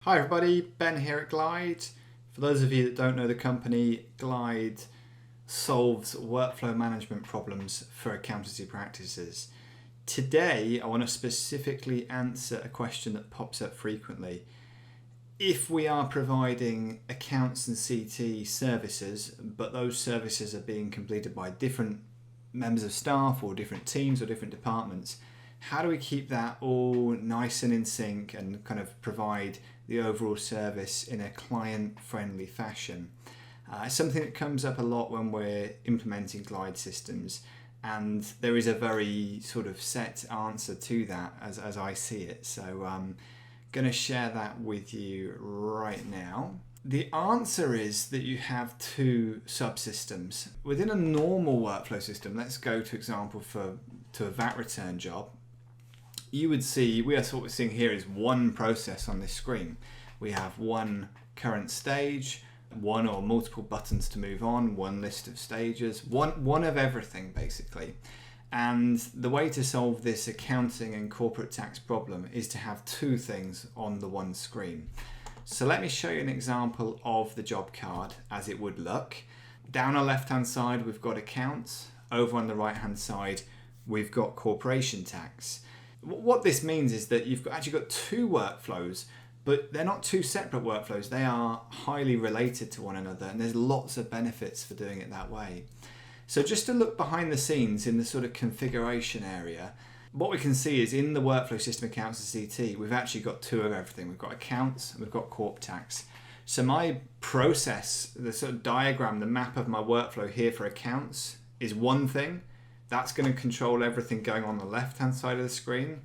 Hi everybody, Ben here at Glide. For those of you that don't know the company, Glide solves workflow management problems for accountancy practices. Today I want to specifically answer a question that pops up frequently. If we are providing accounts and CT services, but those services are being completed by different members of staff or different teams or different departments, how do we keep that all nice and in sync and kind of provide the overall service in a client-friendly fashion? It's something that comes up a lot when we're implementing Glide systems, and there is a very sort of set answer to that as I see it. So I'm going to share that with you right now. The answer is that you have two subsystems. Within a normal workflow system, let's go to example to a VAT return job. You would see, what we're seeing here is one process on this screen. We have one current stage, one or multiple buttons to move on, one list of stages, one of everything basically. And the way to solve this accounting and corporate tax problem is to have two things on the one screen. So let me show you an example of the job card as it would look. Down our left hand side we've got accounts, over on the right hand side we've got corporation tax. What this means is that you've actually got two workflows, but they're not two separate workflows. They are highly related to one another, and there's lots of benefits for doing it that way. So just to look behind the scenes in the sort of configuration area, what we can see is in the workflow system accounts and CT, we've actually got two of everything. We've got accounts and we've got corp tax. So my process, the sort of diagram, the map of my workflow here for accounts is one thing. That's going to control everything going on the left-hand side of the screen.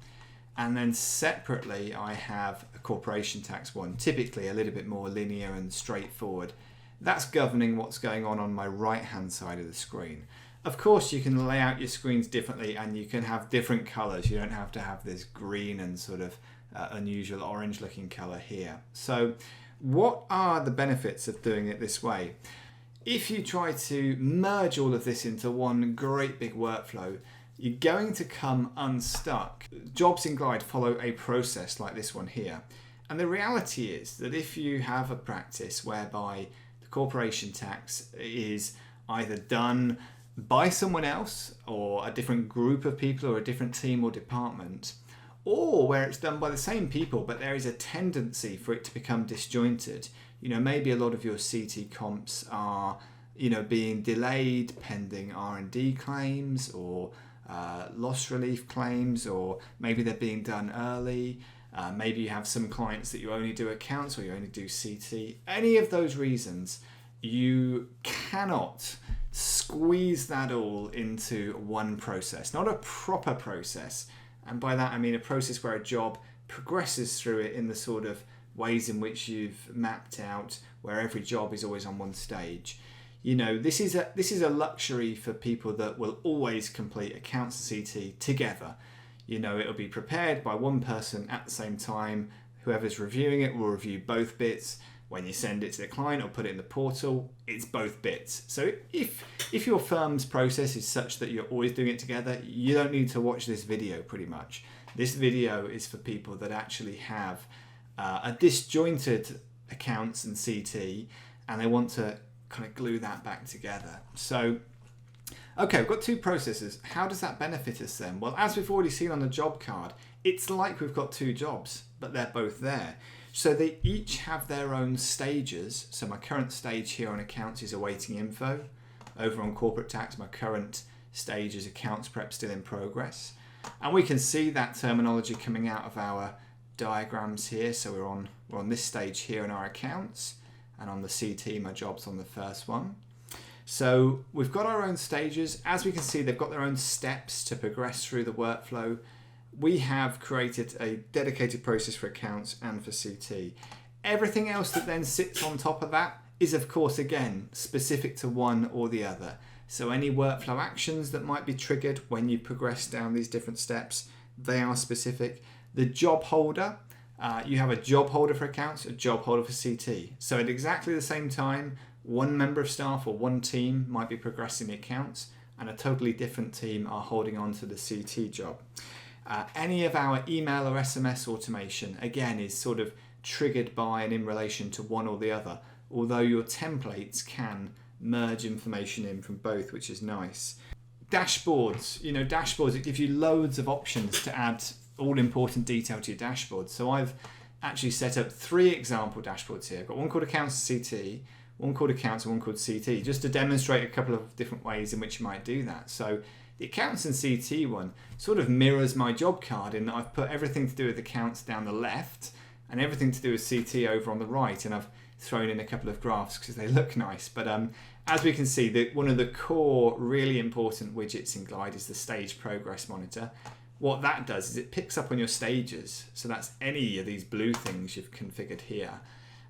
And then separately, I have a corporation tax one, typically a little bit more linear and straightforward. That's governing what's going on my right-hand side of the screen. Of course, you can lay out your screens differently and you can have different colors. You don't have to have this green and sort of unusual orange looking color here. So what are the benefits of doing it this way? If you try to merge all of this into one great big workflow, you're going to come unstuck. Jobs in Glide follow a process like this one here. And the reality is that if you have a practice whereby the corporation tax is either done by someone else or a different group of people or a different team or department, or where it's done by the same people, but there is a tendency for it to become disjointed. Maybe a lot of your CT comps are, being delayed pending R&D claims or loss relief claims, or maybe they're being done early. Maybe you have some clients that you only do accounts or you only do CT. Any of those reasons, you cannot squeeze that all into one process, not a proper process. And by that I mean a process where a job progresses through it in the sort of ways in which you've mapped out, where every job is always on one stage. This is a luxury for people that will always complete accounts and CT together. It'll be prepared by one person at the same time. Whoever's reviewing it will review both bits. When you send it to the client or put it in the portal, it's both bits. So if your firm's process is such that you're always doing it together, you don't need to watch this video pretty much. This video is for people that actually have a disjointed accounts and CT, and they want to kind of glue that back together. So, okay, we've got two processes. How does that benefit us then? Well, as we've already seen on the job card, it's like we've got two jobs, but they're both there. So they each have their own stages. So my current stage here on accounts is awaiting info. Over on corporate tax, my current stage is accounts prep still in progress. And we can see that terminology coming out of our diagrams here. So we're on this stage here in our accounts, and on the CT my job's on the first one. So we've got our own stages. As we can see, they've got their own steps to progress through the workflow. We have created a dedicated process for accounts and for CT. Everything else that then sits on top of that is, of course, again, specific to one or the other. So any workflow actions that might be triggered when you progress down these different steps, they are specific. The job holder, you have a job holder for accounts, a job holder for CT. So at exactly the same time, one member of staff or one team might be progressing the accounts, and a totally different team are holding on to the CT job. Any of our email or SMS automation, again, is sort of triggered by and in relation to one or the other, although your templates can merge information in from both, which is nice. Dashboards, dashboards, it gives you loads of options to add all important detail to your dashboard. So I've actually set up 3 example dashboards here. I've got one called Accounts CT, one called Accounts, and one called CT, just to demonstrate a couple of different ways in which you might do that. So the Accounts and CT one sort of mirrors my job card in that I've put everything to do with accounts down the left and everything to do with CT over on the right, and I've thrown in a couple of graphs because they look nice. But as we can see, one of the core really important widgets in Glide is the stage progress monitor. What that does is it picks up on your stages, so that's any of these blue things you've configured here,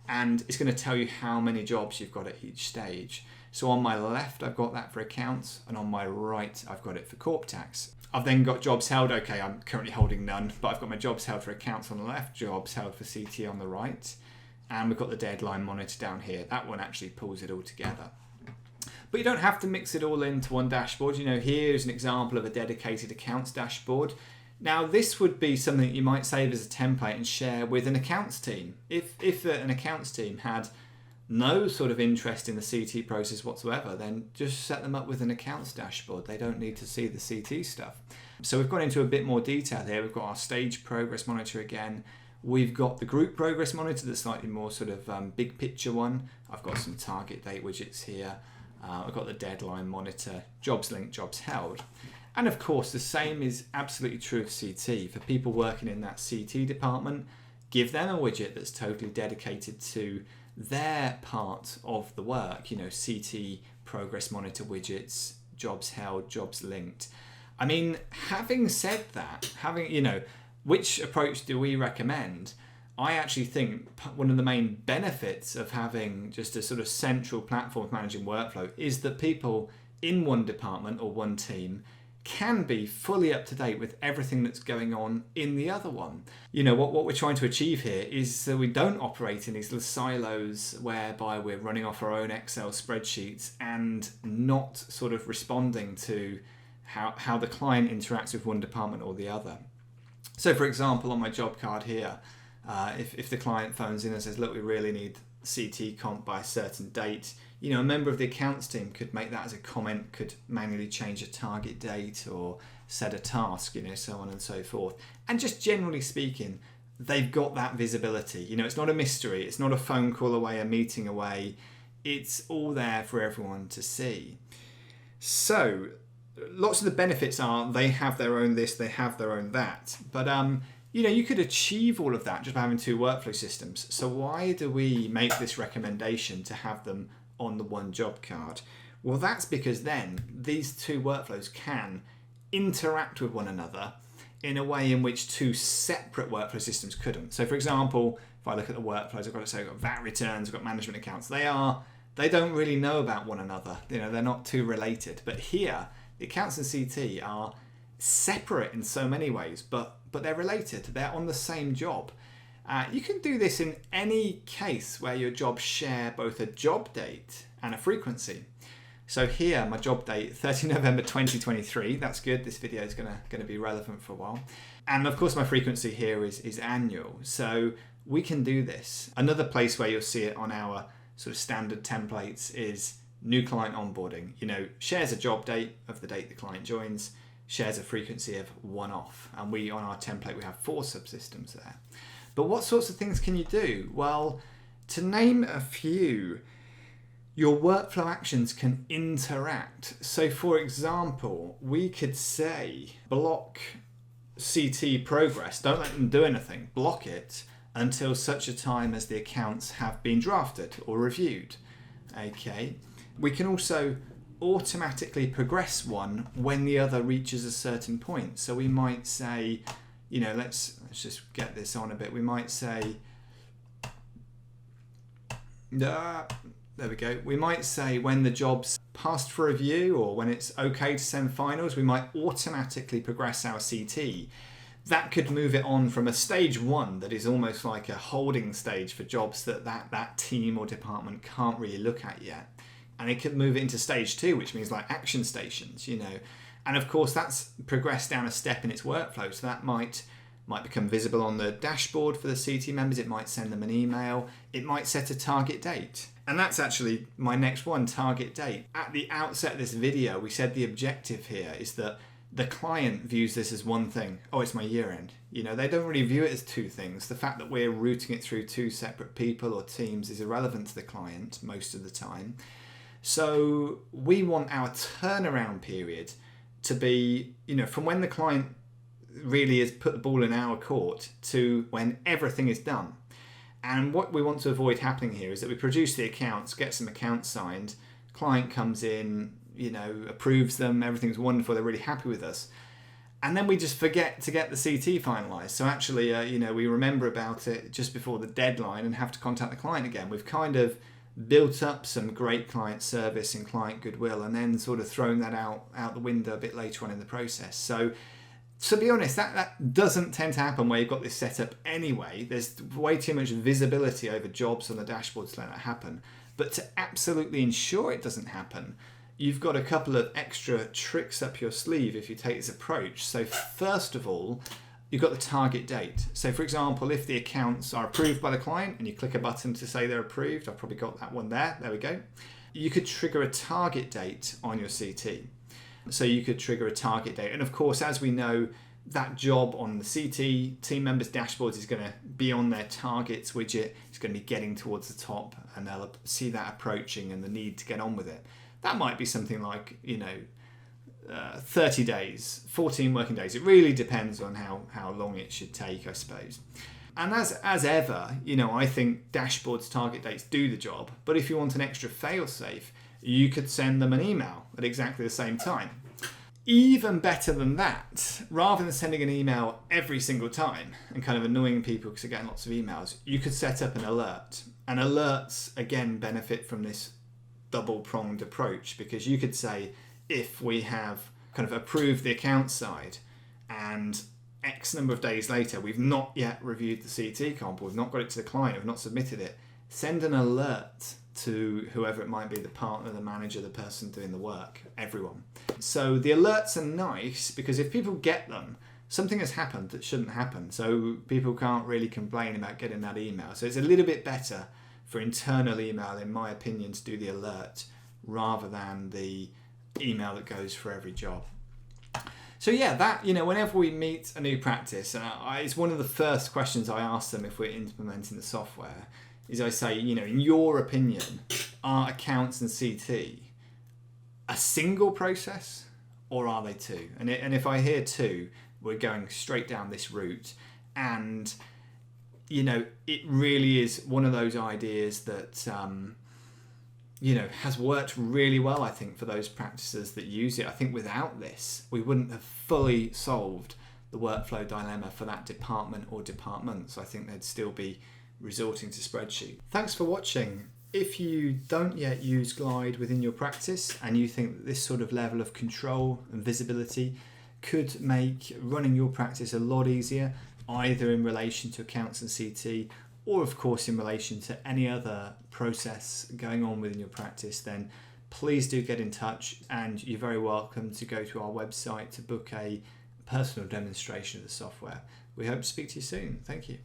and it's going to tell you how many jobs you've got at each stage. So on my left I've got that for accounts, and on my right I've got it for corp tax. I've then got jobs held, okay, I'm currently holding none, but I've got my jobs held for accounts on the left, jobs held for CT on the right, and we've got the deadline monitor down here. That one actually pulls it all together. But you don't have to mix it all into one dashboard. Here's an example of a dedicated accounts dashboard. Now this would be something that you might save as a template and share with an accounts team. If an accounts team had no sort of interest in the CT process whatsoever, then just set them up with an accounts dashboard. They don't need to see the CT stuff. So we've gone into a bit more detail here. We've got our stage progress monitor again. We've got the group progress monitor, the slightly more sort of big picture one. I've got some target date widgets here. I've got the deadline monitor, jobs linked, jobs held. And of course, the same is absolutely true of CT. For people working in that CT department, give them a widget that's totally dedicated to their part of the work. CT progress monitor widgets, jobs held, jobs linked. I mean, having said that, which approach do we recommend? I actually think one of the main benefits of having just a sort of central platform for managing workflow is that people in one department or one team can be fully up to date with everything that's going on in the other one. What we're trying to achieve here is that we don't operate in these little silos whereby we're running off our own Excel spreadsheets and not sort of responding to how the client interacts with one department or the other. So for example, on my job card here, if the client phones in and says, look, we really need CT comp by a certain date, a member of the accounts team could make that as a comment, could manually change a target date or set a task, so on and so forth. And just generally speaking, they've got that visibility. It's not a mystery. It's not a phone call away, a meeting away. It's all there for everyone to see. So lots of the benefits are they have their own this, they have their own that. But you could achieve all of that just by having 2 workflow systems. So why do we make this recommendation to have them on the one job card? Well, that's because then these 2 workflows can interact with one another in a way in which 2 separate workflow systems couldn't. So for example, if I look at the workflows, I've got VAT returns, I've got management accounts. They don't really know about one another. They're not too related. But here, the accounts and CT are separate in so many ways, but they're related. They're on the same job. You can do this in any case where your jobs share both a job date and a frequency. So here, my job date, 30 November 2023. That's good. This video is going to be relevant for a while. And of course, my frequency here is annual. So we can do this. Another place where you'll see it on our sort of standard templates is new client onboarding. Shares a job date of the date the client joins, shares a frequency of 1 off. And on our template, we have 4 subsystems there. But what sorts of things can you do? Well, to name a few, your workflow actions can interact. So for example, we could say block CT progress, don't let them do anything, block it until such a time as the accounts have been drafted or reviewed. Okay. We can also automatically progress one when the other reaches a certain point. So we might say, let's just get this on a bit. We might say, there we go. We might say when the job's passed for review or when it's okay to send finals, we might automatically progress our CT. That could move it on from a stage 1 that is almost like a holding stage for jobs that team or department can't really look at yet. And it could move it into stage 2, which means like action stations, And of course, that's progressed down a step in its workflow. So that might might become visible on the dashboard for the CT members. It might send them an email. It might set a target date. And that's actually my next one, target date. At the outset of this video, we said the objective here is that the client views this as one thing. Oh, it's my year end. You know, they don't really view it as two things. The fact that we're routing it through two separate people or teams is irrelevant to the client most of the time. So we want our turnaround period to be, you know, from when the client really has put the ball in our court to when everything is done. And what we want to avoid happening here is that we produce the accounts, get some accounts signed, client comes in, you know, approves them, everything's wonderful, they're really happy with us. And then we just forget to get the CT finalised. So actually, you know, we remember about it just before the deadline and have to contact the client again. We've kind of built up some great client service and client goodwill and then sort of thrown that out the window a bit later on in the process. So to be honest, that doesn't tend to happen where you've got this set up anyway. There's way too much visibility over jobs on the dashboard to let that happen. But to absolutely ensure it doesn't happen, you've got a couple of extra tricks up your sleeve if you take this approach. So first of all, you've got the target date. So for example, if the accounts are approved by the client and you click a button to say they're approved, I've probably got that one there we go. You could trigger a target date on your CT. So you could trigger a target date. And of course, as we know, that job on the CT team members' dashboards is going to be on their targets widget. It's going to be getting towards the top and they'll see that approaching and the need to get on with it. That might be something like, you know, 30 days, 14 working days. It really depends on how long it should take, I suppose. And as ever, you know, I think dashboards target dates do the job. But if you want an extra fail-safe, you could send them an email at exactly the same time. Even better than that, rather than sending an email every single time and kind of annoying people because they're getting lots of emails, you could set up an alert. And alerts, again, benefit from this double-pronged approach because you could say, if we have kind of approved the account side and X number of days later, we've not yet reviewed the CT comp, we've not got it to the client, we've not submitted it, send an alert to whoever it might be, the partner, the manager, the person doing the work, everyone. So the alerts are nice because if people get them, something has happened that shouldn't happen. So people can't really complain about getting that email. So it's a little bit better for internal email, in my opinion, to do the alert rather than the email that goes for every job. So yeah, that, you know, whenever we meet a new practice, and it's one of the first questions I ask them if we're implementing the software, is I say, you know, in your opinion, are accounts and CT a single process or are they two? And if I hear two, we're going straight down this route. And, you know, it really is one of those ideas that, you know, has worked really well, I think, for those practices that use it. I think without this, we wouldn't have fully solved the workflow dilemma for that department or departments. I think they'd still be resorting to spreadsheet. Thanks for watching. If you don't yet use Glide within your practice and you think that this sort of level of control and visibility could make running your practice a lot easier, either in relation to accounts and CT or of course in relation to any other process going on within your practice, then please do get in touch, and you're very welcome to go to our website to book a personal demonstration of the software. We hope to speak to you soon. Thank you.